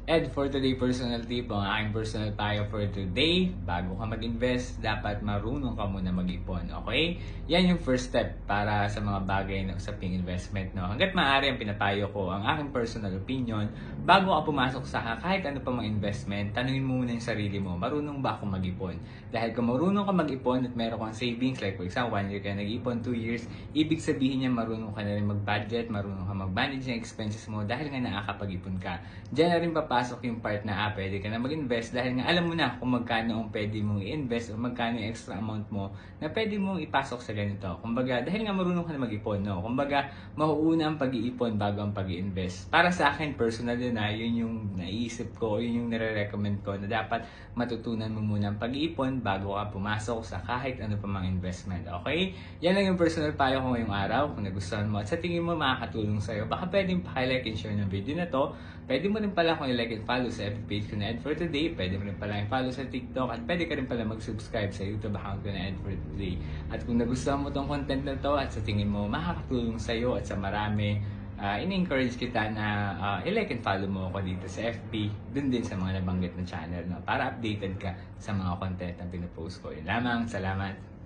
And for today personal tip, ang aking personal payo for today, bago ka mag-invest, dapat marunong ka muna mag-ipon, okay? Yan yung first step para sa mga bagay na usaping investment, no? Hanggat maaari ang pinapayo ko, ang aking personal opinion, bago ka pumasok sa kahit ano pa mga investment, tanungin mo muna yung sarili mo, marunong ba akong mag-ipon? Dahil kung marunong ka mag-ipon at meron kang savings, like for example, 1 year ka nag-ipon, 2 years, ibig sabihin niya marunong ka na rin mag-budget, marunong ka mag-manage ng expenses mo dahil nga nakakapag-ipon ka. Diyan na rin papasok yung part na pwede ka na mag-invest dahil nga alam mo na kung magkano ang pwede mong i-invest o magkano yung extra amount mo na pwede mong ipasok sa ganito. Kumbaga, dahil nga marunong ka na mag-ipon, no? Kumbaga, mauuna ang pag-iipon bago ang pag-i-invest. Para sa akin, personal yun yun yung naiisip ko, yun yung nire-recommend ko na dapat matutunan mo muna ang pag-iipon bago ka pumasok sa kahit ano pa mga investment. Okay? Yan lang yung personal payo ko ngayong araw. Kung nagustuhan mo at sa tingin mo makakatulong sa'yo, baka pwedeng pakilike and share ng video na to. Pwede mo rin pala akong i-like and follow sa FB page ko na Ed for Today. Pwede mo rin pala i-follow sa TikTok at pwede ka rin pala mag-subscribe sa YouTube account ko na Ed for Today. At kung nagustuhan mo tong content na to at sa tingin mo makakatulong sa'yo at sa marami, in-encourage kita na i-like and follow mo ako dito sa FB, dun din sa mga nabanggit na channel, no? Para updated ka sa mga content na pinopost ko. Yun lamang, salamat!